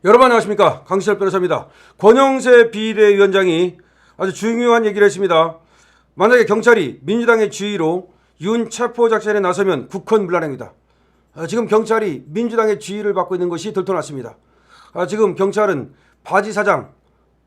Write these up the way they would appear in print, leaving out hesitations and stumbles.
여러분 안녕하십니까, 강시철 변호사입니다. 권영세 비대위원장이 아주 중요한 얘기를 했습니다. 만약에 경찰이 민주당의 지휘로 윤 체포작전에 나서면 국헌문란입니다. 지금 경찰이 민주당의 지휘를 받고 있는 것이 들통났습니다. 지금 경찰은 바지 사장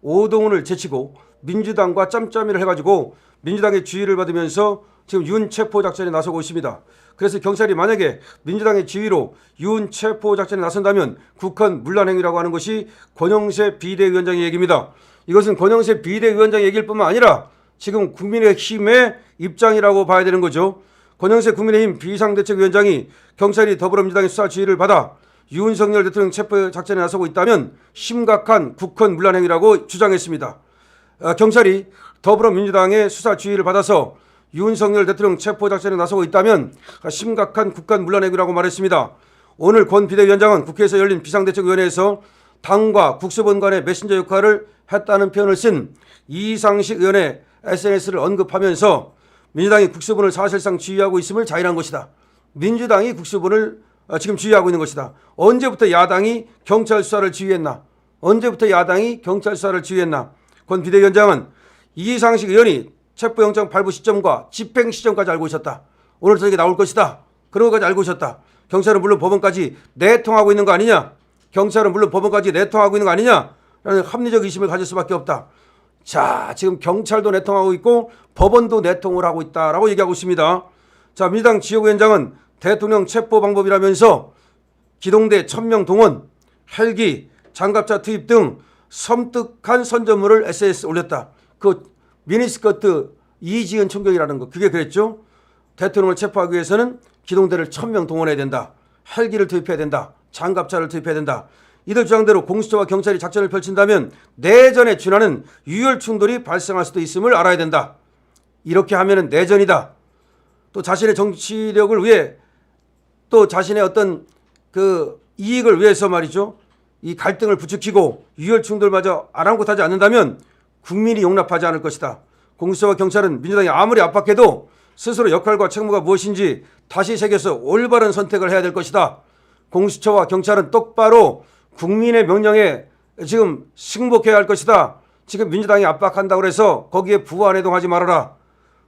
오동훈을 제치고 민주당과 짬짬이를 해가지고 민주당의 지휘를 받으면서 지금 윤 체포작전에 나서고 있습니다. 그래서 경찰이 만약에 민주당의 지휘로 윤 체포작전에 나선다면 국헌문란행위라고 하는 것이 권영세 비대위원장의 얘기입니다. 이것은 권영세 비대위원장의 얘기일 뿐만 아니라 지금 국민의힘의 입장이라고 봐야 되는 거죠. 권영세 국민의힘 비상대책위원장이 경찰이 더불어민주당의 수사 지휘를 받아 윤석열 대통령 체포작전에 나서고 있다면 심각한 국헌문란행위라고 주장했습니다. 경찰이 더불어민주당의 수사 지휘를 받아서 윤석열 대통령 체포작전에 나서고 있다면 심각한 국헌문란행위라고 말했습니다. 오늘 권 비대위원장은 국회에서 열린 비상대책위원회에서 당과 국수본 간의 메신저 역할을 했다는 표현을 쓴 이상식 의원의 SNS를 언급하면서 민주당이 국수본을 사실상 지휘하고 있음을 자인한 것이다. 민주당이 국수본을 지금 지휘하고 있는 것이다. 언제부터 야당이 경찰 수사를 지휘했나? 언제부터 야당이 경찰 수사를 지휘했나? 권 비대위원장은 이상식 의원이 체포영장 발부 시점과 집행 시점까지 알고 있었다. 오늘 저녁에 나올 것이다. 그런 것까지 알고 있었다. 경찰은 물론 법원까지 내통하고 있는 거 아니냐? 경찰은 물론 법원까지 내통하고 있는 거 아니냐? 라는 합리적 의심을 가질 수밖에 없다. 자, 지금 경찰도 내통하고 있고 법원도 내통을 하고 있다라고 얘기하고 있습니다. 자, 민주당 지역위원장은 대통령 체포 방법이라면서 기동대 1000명 동원, 헬기, 장갑차 투입 등 섬뜩한 선전물을 SNS에 올렸다. 그 미니스커트 이지은 총경이라는 거, 그게 그랬죠. 대통령을 체포하기 위해서는 기동대를 1000명 동원해야 된다. 헬기를 투입해야 된다. 장갑차를 투입해야 된다. 이들 주장대로 공수처와 경찰이 작전을 펼친다면 내전에 준하는 유혈 충돌이 발생할 수도 있음을 알아야 된다. 이렇게 하면은 내전이다. 또 자신의 정치력을 위해 또 자신의 어떤 그 이익을 위해서 말이죠. 이 갈등을 부추기고 유혈 충돌마저 아랑곳하지 않는다면 국민이 용납하지 않을 것이다. 공수처와 경찰은 민주당이 아무리 압박해도 스스로 역할과 책무가 무엇인지 다시 새겨서 올바른 선택을 해야 될 것이다. 공수처와 경찰은 똑바로 국민의 명령에 지금 승복해야 할 것이다. 지금 민주당이 압박한다고 해서 거기에 부안해동하지 말아라.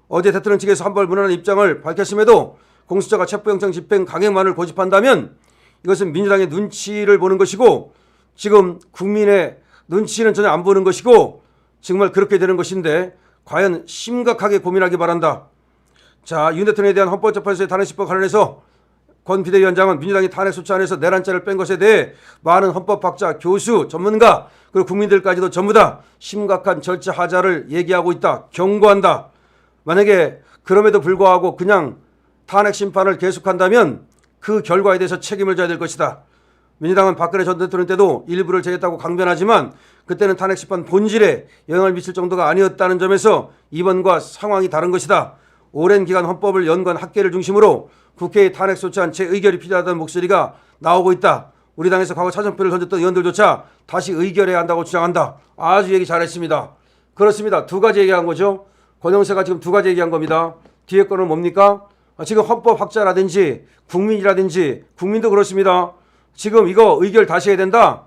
어제 대통령 측에서 한벌 무난한 입장을 밝혔음에도 공수처가 체포영장 집행 강행만을 고집한다면 이것은 민주당의 눈치를 보는 것이고 지금 국민의 눈치는 전혀 안 보는 것이고 정말 그렇게 되는 것인데 과연 심각하게 고민하기 바란다. 자, 윤 대통령에 대한 헌법재판소의 탄핵심법 관련해서 권 비대위원장은 민주당이 탄핵소추 안에서 내란죄를 뺀 것에 대해 많은 헌법학자, 교수, 전문가 그리고 국민들까지도 전부 다 심각한 절차 하자를 얘기하고 있다. 경고한다. 만약에 그럼에도 불구하고 그냥 탄핵심판을 계속한다면 그 결과에 대해서 책임을 져야 될 것이다. 민주당은 박근혜 전 대통령 때도 일부를 제했다고 강변하지만 그때는 탄핵심판 본질에 영향을 미칠 정도가 아니었다는 점에서 이번과 상황이 다른 것이다. 오랜 기간 헌법을 연구한 학계를 중심으로 국회의 탄핵소추안 재의결이 필요하다는 목소리가 나오고 있다. 우리 당에서 과거 사전표를 던졌던 의원들조차 다시 의결해야 한다고 주장한다. 아주 얘기 잘했습니다. 그렇습니다. 두 가지 얘기한 거죠. 권영세가 지금 두 가지 얘기한 겁니다. 뒤에 거는 뭡니까? 지금 헌법학자라든지 국민이라든지 국민도 그렇습니다. 지금 이거 의결 다시 해야 된다.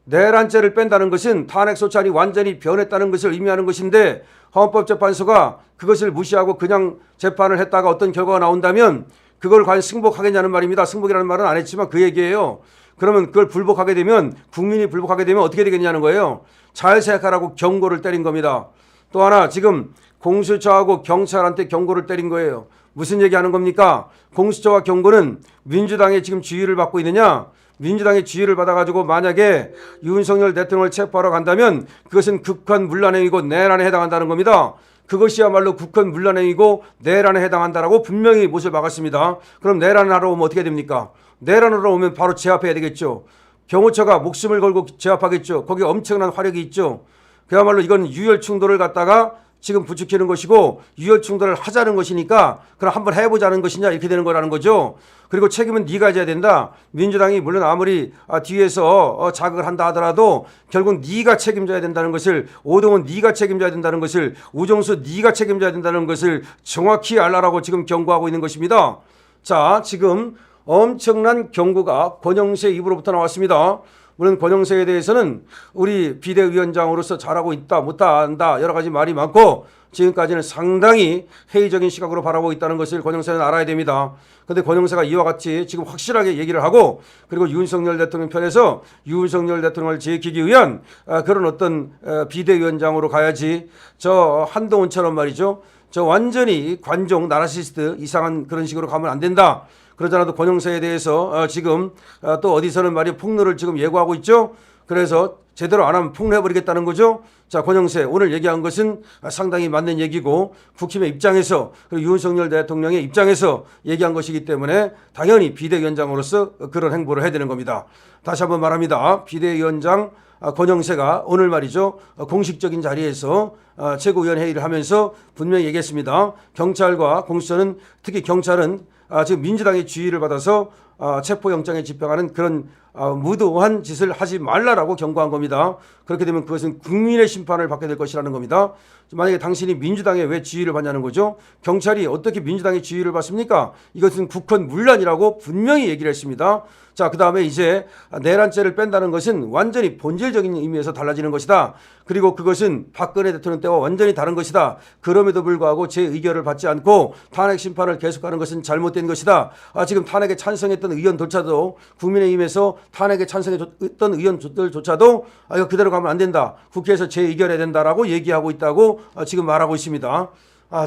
내란죄를 뺀다는 것은 탄핵소추안이 완전히 변했다는 것을 의미하는 것인데 헌법재판소가 그것을 무시하고 그냥 재판을 했다가 어떤 결과가 나온다면 그걸 과연 승복하겠냐는 말입니다. 승복이라는 말은 안 했지만 그 얘기예요. 그러면 그걸 불복하게 되면 국민이 불복하게 되면 어떻게 되겠냐는 거예요. 잘 생각하라고 경고를 때린 겁니다. 또 하나 지금 공수처하고 경찰한테 경고를 때린 거예요. 무슨 얘기하는 겁니까? 공수처와 경고는 민주당의 지금 지휘를 받고 있느냐? 민주당의 지휘를 받아가지고 만약에 윤석열 대통령을 체포하러 간다면 그것은 국헌문란행위고 내란에 해당한다는 겁니다. 그것이야말로 국헌문란행위고 내란에 해당한다라고 분명히 못을 박았습니다. 그럼 내란을 하러 오면 어떻게 됩니까? 내란을 하러 오면 바로 제압해야 되겠죠. 경호처가 목숨을 걸고 제압하겠죠. 거기에 엄청난 화력이 있죠. 그야말로 이건 유혈 충돌을 갖다가 지금 부추기는 것이고 유혈 충돌을 하자는 것이니까 그럼 한번 해보자는 것이냐 이렇게 되는 거라는 거죠. 그리고 책임은 네가 져야 된다. 민주당이 물론 아무리 뒤에서 자극을 한다 하더라도 결국 네가 책임져야 된다는 것을, 오동훈 네가 책임져야 된다는 것을, 우정수 네가 책임져야 된다는 것을 정확히 알라라고 지금 경고하고 있는 것입니다. 자, 지금 엄청난 경고가 권영세 입으로부터 나왔습니다. 물론 권영세에 대해서는 우리 비대위원장으로서 잘하고 있다 못한다 여러 가지 말이 많고 지금까지는 상당히 회의적인 시각으로 바라보고 있다는 것을 권영세는 알아야 됩니다. 그런데 권영세가 이와 같이 지금 확실하게 얘기를 하고 그리고 윤석열 대통령 편에서 윤석열 대통령을 지키기 위한 그런 어떤 비대위원장으로 가야지 저 한동훈처럼 말이죠. 저 완전히 관종 나르시스트 이상한 그런 식으로 가면 안 된다. 그러잖아도 권영세에 대해서 지금 또 어디서는 말이 폭로를 지금 예고하고 있죠. 그래서 제대로 안 하면 폭로해버리겠다는 거죠. 자, 권영세 오늘 얘기한 것은 상당히 맞는 얘기고 국힘의 입장에서 그리고 윤석열 대통령의 입장에서 얘기한 것이기 때문에 당연히 비대위원장으로서 그런 행보를 해야 되는 겁니다. 다시 한번 말합니다. 비대위원장 권영세가 오늘 말이죠. 공식적인 자리에서 최고위원 회의를 하면서 분명히 얘기했습니다. 경찰과 공수처는 특히 경찰은 지금 민주당의 지휘를 받아서 체포영장에 집행하는 그런 무도한 짓을 하지 말라라고 경고한 겁니다. 그렇게 되면 그것은 국민의 심판을 받게 될 것이라는 겁니다. 만약에 당신이 민주당에 왜 지휘를 받냐는 거죠. 경찰이 어떻게 민주당의 지휘를 받습니까? 이것은 국헌문란이라고 분명히 얘기를 했습니다. 자, 그 다음에 이제 내란죄를 뺀다는 것은 완전히 본질적인 의미에서 달라지는 것이다. 그리고 그것은 박근혜 대통령 때와 완전히 다른 것이다. 그럼에도 불구하고 제 의견을 받지 않고 탄핵 심판을 계속하는 것은 잘못된 것이다. 지금 탄핵에 찬성했던 의원조차도 국민의힘에서 탄핵에 찬성했던 의원들조차도 이거 그대로 가면 안 된다. 국회에서 재의결해야 된다라고 얘기하고 있다고 지금 말하고 있습니다.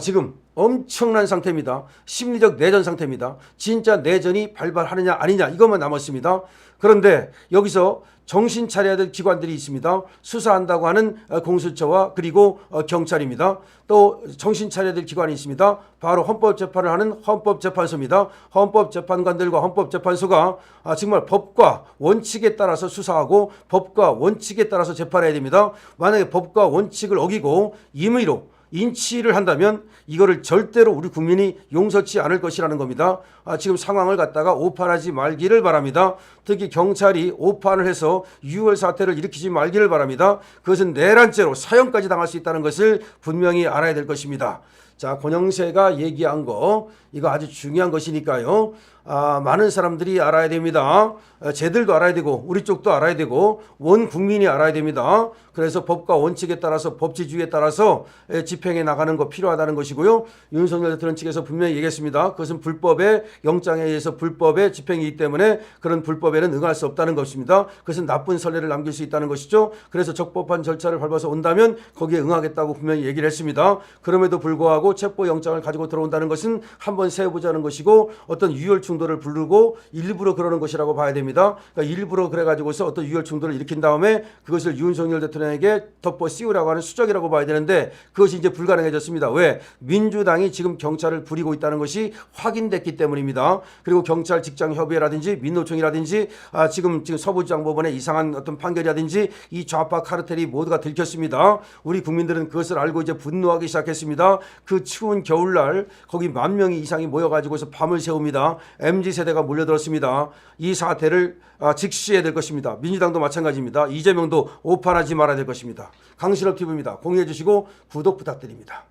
지금 엄청난 상태입니다. 심리적 내전 상태입니다. 진짜 내전이 발발하느냐 아니냐 이것만 남았습니다. 그런데 여기서 정신 차려야 될 기관들이 있습니다. 수사한다고 하는 공수처와 그리고 경찰입니다. 또 정신 차려야 될 기관이 있습니다. 바로 헌법재판을 하는 헌법재판소입니다. 헌법재판관들과 헌법재판소가 정말 법과 원칙에 따라서 수사하고 법과 원칙에 따라서 재판해야 됩니다. 만약에 법과 원칙을 어기고 임의로 인치를 한다면 이거를 절대로 우리 국민이 용서치 않을 것이라는 겁니다. 지금 상황을 갖다가 오판하지 말기를 바랍니다. 특히 경찰이 오판을 해서 6월 사태를 일으키지 말기를 바랍니다. 그것은 내란죄로 사형까지 당할 수 있다는 것을 분명히 알아야 될 것입니다. 자, 권영세가 얘기한 거 이거 아주 중요한 것이니까요. 많은 사람들이 알아야 됩니다. 쟤들도 알아야 되고 우리 쪽도 알아야 되고 원 국민이 알아야 됩니다. 그래서 법과 원칙에 따라서 법치주의에 따라서 집행해 나가는 거 필요하다는 것이고요. 윤석열 대통령 측에서 분명히 얘기했습니다. 그것은 불법의 영장에 의해서 불법의 집행이기 때문에 그런 불법에는 응할 수 없다는 것입니다. 그것은 나쁜 선례를 남길 수 있다는 것이죠. 그래서 적법한 절차를 밟아서 온다면 거기에 응하겠다고 분명히 얘기를 했습니다. 그럼에도 불구하고 체포영장을 가지고 들어온다는 것은 한번 세워보자는 것이고 어떤 유혈 충돌을 부르고 일부러 그러는 것이라고 봐야 됩니다. 그러니까 일부러 그래가지고서 어떤 유혈 충돌을 일으킨 다음에 그것을 윤석열 대통령에게 덮어 씌우라고 하는 수작이라고 봐야 되는데 그것이 이제 불가능해졌습니다. 왜? 민주당이 지금 경찰을 부리고 있다는 것이 확인됐기 때문입니다. 그리고 경찰 직장 협의회라든지 민노총이라든지 지금 서부지방법원의 이상한 어떤 판결이라든지 이 좌파 카르텔이 모두가 들켰습니다. 우리 국민들은 그것을 알고 이제 분노하기 시작했습니다. 그 추운 겨울날 거기 10,000명 이상이 모여가지고서 밤을 새웁니다. MZ세대가 몰려들었습니다. 이 사태를 직시해야 될 것입니다. 민주당도 마찬가지입니다. 이재명도 오판하지 말아야 될 것입니다. 강신업 TV입니다. 공유해 주시고 구독 부탁드립니다.